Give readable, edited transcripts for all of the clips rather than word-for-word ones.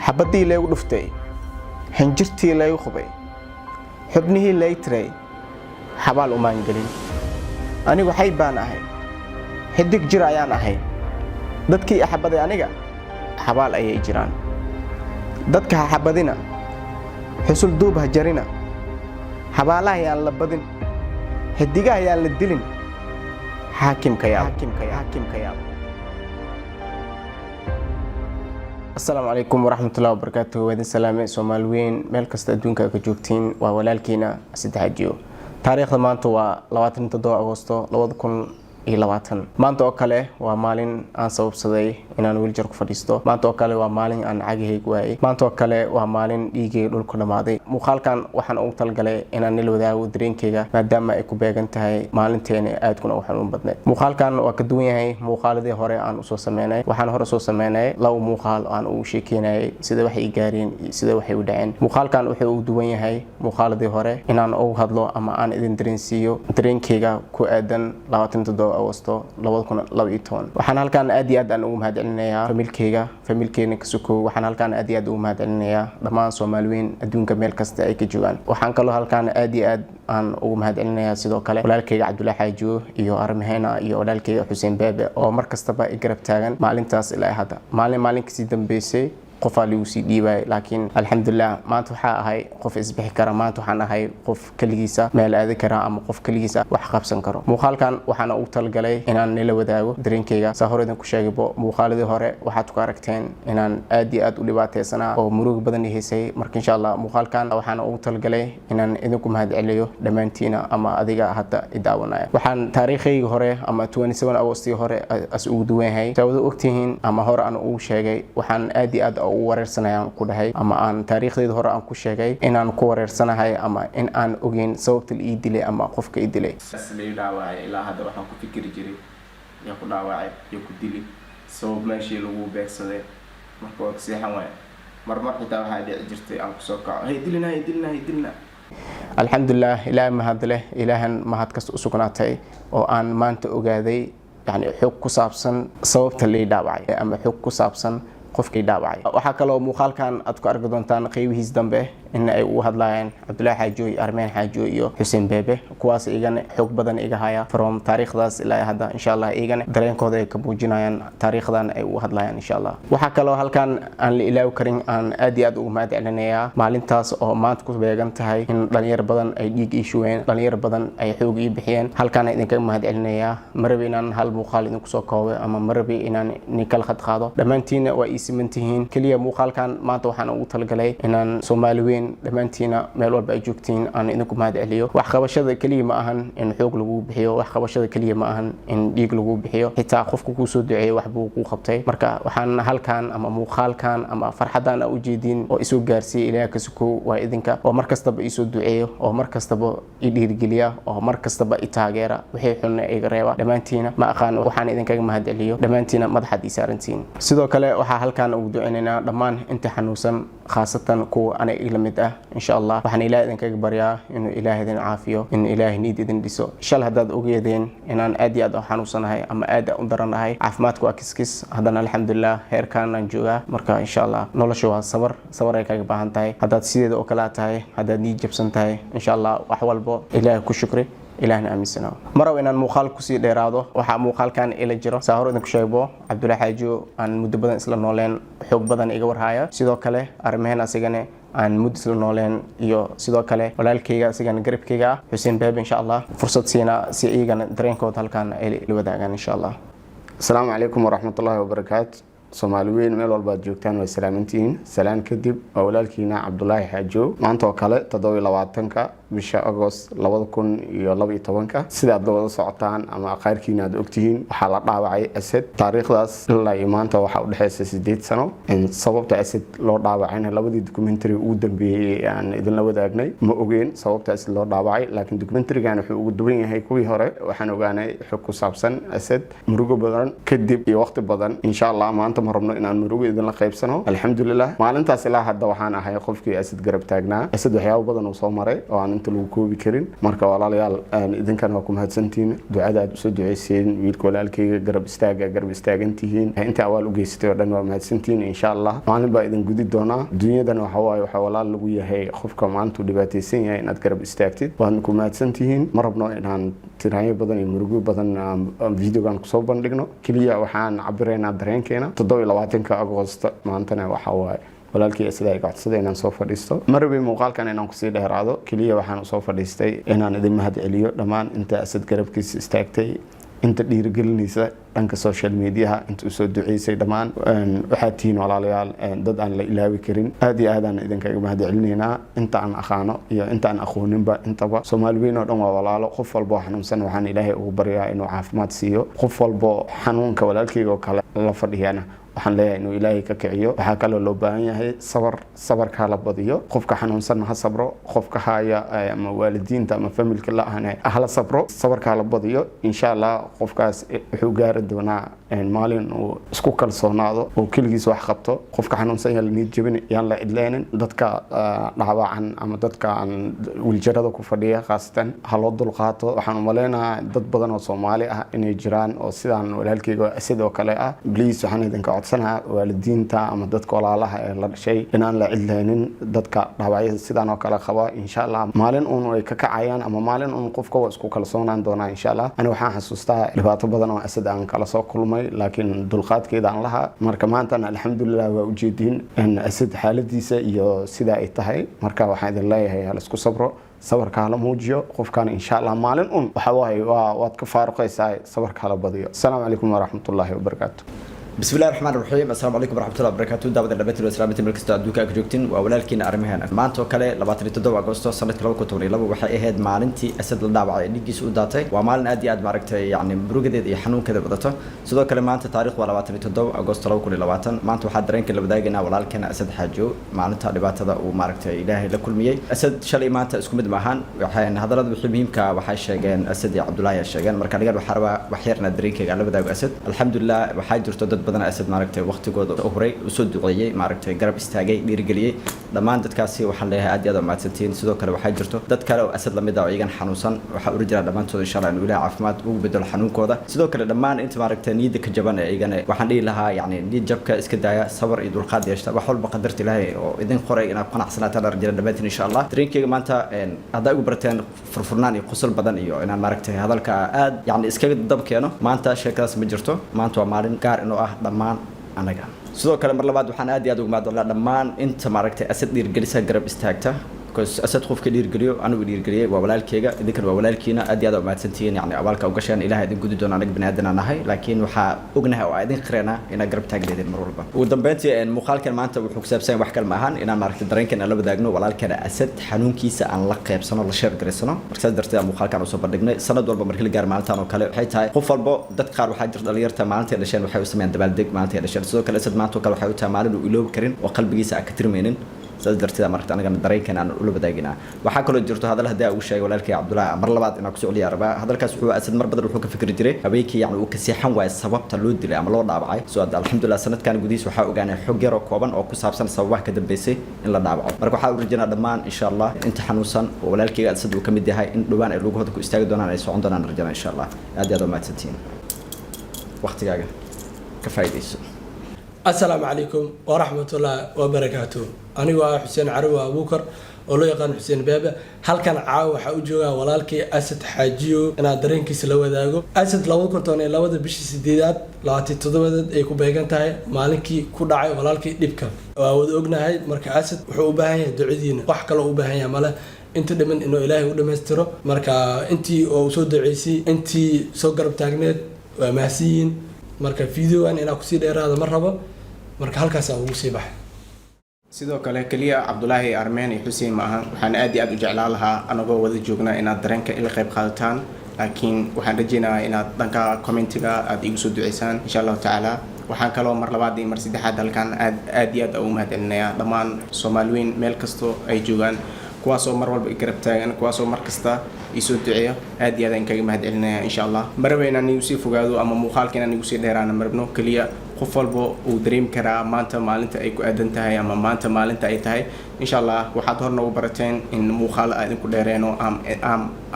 xabadii leegu dhuftay xinjirtii leegu khubay xubnihii leeytray xabaal u maangelin anigu xay baan ahay xidig jir ayaan ahay dadkii xabaday aniga xabaal ayay jiraan dadka xabadina xusul duub ha jarina xabaalaha ayaan la badin xidigaha ayaan la dilin xaakimka yaa السلام عليكم ورحمة الله وبركاته وهذا السلام سومالوين ملك استدونك كجوكتين وولالكينا سدحجيو تاريخ مانتو لواتن تدو أغسطو لوادكن لواتن مانتو أكله ومالين أن سبب صدي إن أنا ويلجر كفريستو مانتو أكله ومالين أن عجيه جواي مانتو أكله ومالين يجي للكل ماضي مخال كان وحن أوتل جله إن أنا نلوذا ودرين كيجا ما دام إكوبيجن تهاي مالين تاني أتكون أوحنون بدنت مخال كان وكدوية هاي مخال ذي هراء عن أسوس سمينة وحن هراء أسوس سمينة لو مخال عن أوشيكينة سيدا وحي جارين سيدا وحي ودعين مخال كان وحي ودوية هاي مخال ذي هراء إن أنا أوهدلو أما أنا إذن درين سيو درين كيجا كأدن لواتن تدو أغسطو لوادكن لويتون وحن هالكان أدي أن أقوم هاد علنيا فملكينا كسكو وحن هالكان أدي أقوم هاد علنيا دمان سومالوين أدون كميل كستا أي كجوان وحن كلو هالكان أدي أن أقوم هاد علنيا سيدو كله ولالكي عبد الله حاجو إيو أرمهنا إيو ولالكي حسين بابا أو مركز تبا إقرب تاغن مالين تاس إلى هذا مالين كسيدن بيسي قفالي وسي ديباي لكن الحمد لله ما توحى هاي قف إسبح كرا ما توحنا هاي قف كلجيسا مال أذكره أما قف كلجيسا وحقب سنكره مخال كان وحنا أوتل جلي إن أنا نلو داو درين كيجا سهرة إنك شايبه مخال ده هراء وحتى كاركتين إن أنا أدي أدولي بات سنة أو مروج بدني هسي مرك إن شاء الله مخال كان وحنا أوتل جلي إن أنا إنكم هاد عليه دمانتينا أما أديجا حتى يداونا وحن تاريخي هراء أما 27 أغسطس هراء أسعودوين هاي تعودوا وقتهن أما هراء أنا أول شيء وحن أدي wareersanayaan ku dhahay ama aan taariikhdeeda hore aan ku sheegay inaan ku wareersanahay ama in aan ogeyn sababta ii dilay ama qofka ii dilay asli dhaawacay ilaa hadda waxaan ku fikiri jiray yaa ku dhaawacay yaa ku dilay sabab meeshii lagu beegsaday marka waa seexan waay marmar xitaa waxaa dhici jirtay aan ku soo kaco hay dilina alxamdulillah ilaahay mahad leh ilaahan mahad kasta u sugnaatay oo aan maanta ogaaday yani xog ku saabsan sababta la dhaawacay ama xog ku saabsan qofkii dhaawacay waxa kale oo muuqaalkan aad ku arki doontaan qeybihiis dambe in ay u hadlayaan Abdullahi Xaajo iyo Armeen Xaajo iyo Xuseen Beebe kuwaas igana xog badan iga haya from taariikhdaas ilaa hadda insha Allah igana dareenkooda ay ka buujinayaan taariikhdan ay u hadlayaan insha Allah waxa kale oo halkan aan la ilaaw karin aan aad iyo aad ugu mahad celinayaa maalintaas oo maanta ku beegan tahay in dhalinyar badan ay dhiig iisheen dhalinyar badan ay xoog ii bixiyeen halkan idinka mahad celinayaa marba inaan hal muuqaal idinku soo koobo ama marba inaan nikal khad qaado dhamaantiin waa simantihiin kaliya muuqaalkan maanta waxaan ugu talgalay inaan Soomaaliyeed dhamaantiina meel walba ay joogtiin aan idinku mahad celiyo wax qabashada kaliya ma ahan in xoog lagu bixiyo wax qabashada kaliya ma ahan in dhiig lagu bixiyo xitaa qofku ku soo duceeyo wax buu ku qabtay marka waxaan halkan ama muuqaalkan ama farxadan u jeedin oo isu gaarsiiyay Ilaahay ka suko waa idinka oo markastaba isu duceeyo oo markastaba i dhiirigeliya oo markastaba i taageera wixii xun ay reeba dhamaantiina ma aqaan waxaan idinkaga mahad celiyo dhamaantiina madaxad i saarantiin sidoo kale waxa halkan ugu duceynayna dhamaan inta xanuunsan khaasatan kuwa ana ila mid ah insha Allah waxaan Ilaahay idinkaga baryaa inuu Ilaahay idin caafiyo in Ilaahay niid idin dhiso shal hadaad ogeedeen inaan aad iyo aad u xanuunsanahay ama aad u daranahay caafimaadku waa kiskis hadana alxamdulillah heerkan aan joogaa marka insha Allah noloshu waa sabar ay kaga baahan tahay hadaad sideeda oo kala tahay hadaad niid jabsan tahay insha Allah wax walbo Ilaahay ku shukri إلهنا أمسنا مرة إن المخال كسي ديرادو وح مخال كان إلى جرا سهرة إنك شايبه عبد الله حاجو عن مدة بدن إسلام نولين حب بدن إيجور هاي سيدو كله أرمهنا سجنة عن مدة إسلام نولين يو سيدو كله ولا الكيجا سجن قريب كيجا حسين باب إن شاء الله فرصة سينا سيجان درين كود هالكان إلى وداعان إن شاء الله. السلام عليكم ورحمة الله وبركاته. Soomaaliyeed meel walba joogtaan way salaamantiin salaan kadib walaalkiina Abdullahi Xaajo maanta oo kale 27ka bisha August 2012 sida aad wada socotaan ama qaarkiina aad ogtihiin waxa la dhaawacay Asad taariikhdaas ilaa maanta waxa u dhaxaysa 8 sano in sababta Asad loo dhaawacayna labadii documentary uu dambeeyay aan idin la wadaagnay ma ogeen sababta Asad loo dhaawacay laakiin documentary-gan wuxuu ugu duwan yahay kuwii hore waxaan ogaanay xog ku saabsan Asad murugo badan kadib iyo waqti badan insha Allah maanta maanta ma rabno inaan murugo idinla qaybsano alxamdulilah maalintaas ilaa hadda waxaan ahay qofkii asad garab taagnaa asad waxyaabo badan uu soo maray oo aan inta lagu koobi karin marka walaalayaal idinkan waa ku mahadsantihiin ducada aad usoo duceyseen wiilka walaalkayga garab istaagantihiin inta awaal u geysatay oo dhan waa mahadsantihiin insha allah maalin baa idin gudi doonaa dunyadan waxa waaye waxa walaal lagu yahay qofka maanta uu dhibaataysan yahay inaad garab istaagtid waad ku mahadsantihiin ma rabno inaan tiraanyo badan iyo murugo badan videogan kusoo bandhigno keliya waxaan cabiraynaa dareenkeena 27 Agoosto maantana waxa waaye walaalkii sida ay gacodsaday inaan soo fadhiisto marway muuqaalkan inaan ku sii dheeraado kaliya waxaan soo fadhiistay inaan idin mahad celiyo dhamaan inta asad garabkiisa istaagtay inta dhiirigelinaysa dhanka social media inta soo duceysay dhamaan waxa tiin walaalayaal dad aan la ilaawi karin aad iyo aad aan idinkaga mahad celinaynaa inta aan aqaano iyo inta aan aqooninba intaba Soomaaliyeed oo dhan waa walaalo qof walba xanuunsan waxaan Ilaahay ugu baryaa inuu caafimaad siiyo qof walba xanuunka walaalkayga oo kale la fadhiyana waxaan leeyahay inuu Ilaahay ka kiciyo waxa kale loo baahan yahay sabarka la badiyo qofka xanuunsan ha sabro qofka haya ama waalidiinta ama familka la ahna ahla sabro sabarka la badiyo insha Allah qofkaas wuxuu gaari doonaa maalin uu isku kalsoonaado oo kaligiis wax qabto qofka xanuunsan yahay niyad jabin yaan la idleenin dadka dhaawacan ama dadka aan wiljarada ku fadhiya qaasatan ha loo dulqaato waxaan u maleynayaa dad badan oo Soomaali ah inay jiraan oo sidaan walaalkayga sidoo kale ah please waxaan idinka codsanayaa waalidiinta ama dadka walaalaha ee la dhashay inaan la cidlaynin dadka dhaawacyada sidaan oo kale qaba insha Allah maalin uun ay ka kacayaan ama maalin uun qofka waa isku kalsoonaan doonaa insha Allah ana waxaan xasuustaa dhibaato badan oo asad aan kala soo kulmay laakiin dulqaadkeeda aan lahaa marka maanta alxamdulillah waa u jeedin in asad xaaladiisa iyo sida ay tahay marka waxaan idin leeyahay hal isku sabro sabarka la muujiyo qofkan insha Allah maalin uun waxa waaye waad ka faaruqaysaa sabarka la badiyo assalaamu calaykum waraxmatullaahi wabarakaatuh بسم الله الرحمن الرحيم السلام عليكم ورحمه الله وبركاته دعوه النبات والسلامه مركز adduunka ka joogtin waa walaalkiina arimaheena maanta oo kale 27 Agoosto sanadka 2022 waxay ahayd maalintii asad la dhaawacay dhigiisa u daatay waa maalin aad iyo aad maaragtay yani murugadeed iyo xanuunkeeda wadato sidoo kale maanta taariikhdu waa 27 Agoosto 2020 maanta waxaa dareenka la wadaagayna walaalkeena asad xaajo maalinta dhibaatada uu maaragtay ilaahay la kulmiyay asad shalay maanta isku mid maahan waxaan hadalada wixii muhiimka waxay sheegeen asad iyo Cabdullaahi sheegeen marka aniga waxaan rabaa wax yarna dareenkayga la wadaago asad alxamdulillah waxaa jirto dad badan asad maaragtay waqtigooda u horay u soo duceeyay maaragtay garab istaagay dhiirigeliyay dhamaan dadkaasi waxaan leeyahay aad iyo aad mahadsantiin sidoo kale waxaa jirto dad kale oo asad lamid ah oo iyagan xanuunsan waxa u rajaa dhamaantood insha Allah inuu Ilaahay caafimaad ugu bedelo xanuunkooda sidoo kale dhamaan inta maaragtay niyada ka jaban ee iyagana waxaan dhihi lahaa yani niyad jabka iska daaya sabar iyo dulqaad yeeshta wax walba qadarta Ilaahay oo idin qoray inaad qanacsanaataan rajada dhamaantiin insha Allah dareenkayga maanta hadda ugu barteen furfurnaan iyo qosol badan iyo inaan maaragtay hadalka aad yani iskaga dab keeno maanta sheekadaas ma jirto maanta waa maalin gaar inoo ah dhamaan anaga sidoo kale mar labaad waxaan aad iyo aad ugu mahadnaqaa dhamaan inta maaragtay asad dhiirgelisa garab istaagta asad qofka dhiirgeliyo anigu dhiirgeliyay waa walaalkayga idinkan waa walaalkiina aad iyo aad u mahadsantihiin yani abaalka u gasheen Ilaahay idin gudi doona anaga bani'aadan aan nahay laakiin waxa ognahay oo idin qireenaa ina garab taagleedin mar walba ugu dambeyntii muuqaalkan maanta wuxuu ku saabsan wax kale ma ahan inaan maaragtay dareenkeena la wadaagno walaalkeena asad xanuunkiisa aan la qaybsano la share gareysano markaas darteed muuqaalkan u soo bandhignay sanad walba markii la gaar maalintan oo kale waxay tahay qof walba dad qaar waxaa jirta dhalinyarta maalinta dhasheen waxay u sameeyaan dabaaldeg maalinta dhasheen sidoo kale asad maanta oo kale waxay u tahay maalin uu iloobi karin oo qalbigiisa aan ka tirmeenin saas darteed marka anaga dareenkan aan ula wadaagina waxa kale oo jirto hadal hadaa uu sheegay walaalkay Cabdullaahi mar labaad inaan ku soo celiyo rabaa hadalkaas wuxuu asad mar badan wuxuu ka fikir jiray habeenkii yani uu ka seexan waay sababta loo dilay ama loo dhaawacay soo alxamdulillah sanadkan gudiis waxa ogaanay xog yar oo kooban oo ku saabsan sababaha ka dambeysay in la dhaawaco marka waxa uu rajayna dhamaan insha Allah inta xanuunsan oo walaalkayga asad uu kamid yahay in dhawaan ay lugu hada ku istaagi doonaan ay socon doonaan rajayna insha Allah aad iyo aad u mahadsantiin waqtigaaga ka faa'iideyso السلام عليكم ورحمة الله وبركاته أنا وحسين عروة أبو بكر ولو يقان حسين بابا هل كان عاو حوجوها ولالكي أسد حاجيو أنا درينكي سلوى داغو أسد لو كنت أنا لو ده بشي سديدات لاتي تضبط أيكو بيجان تاعي مالكي كودعي ولالكي دبكم وأود أجنا هاي مركز أسد وحوبها دعيدين وحكى له وبها ماله أنت دمن إنه إلهي ودمستره مركز أنتي أو سود عيسي أنتي سوقر بتاعنا وماسين مركز فيديو أنا كسيد هذا مرحبا marka halkaas aan ugu sii baxay sidoo kale kaliya Cabdullaahi Armeen iyo Xuseen maahan waxaan aad iyo aad u jeclaan lahaa anagoo wada joognaa inaad dareenka ila qayb qaadataan laakiin waxaan rajaynayaa inaad dhanka commentiga aad igu soo duceysaan insha Allah taala waxaan kaloo mar labaad iyo mar saddexaad halkan aad iyo aad ugu mahadcelinayaa dhamaan Soomaaliyeed meel kasto ay joogaan kuwaasoo mar walba garab taagan kuwaasoo mar kasta isoo duceeyo aad iyo aad aan kaga mahadcelinayaa insha Allah marweena nigu sii fogaado ama muuqaalkeena nigu sii dheeraana marabno kaliya qof walba uu dareemi karaa maanta maalinta ay ku aadan tahay ama maanta maalinta ay tahay insha Allah waxaad hor noogu barateen in muuqaal aan idinku dheereeno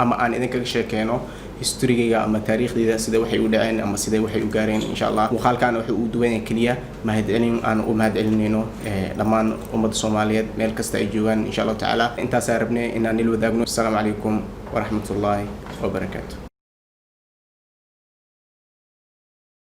ama aan idinkaga sheekeeno historigayga ama taariikhdayda sida waxay u dhaceen ama sida waxay u gaareen insha Allah muuqaalkan wuxuu u duwan yahay kaliya mahadcelin aan u mahadcelinayno dhammaan ummadda Soomaaliyeed meel kasta ay joogaan insha Allah taala intaas aan rabnay inaan nil wadaagno. Assalaamu calaykum wa rahmatullaahi wa barakaatuh.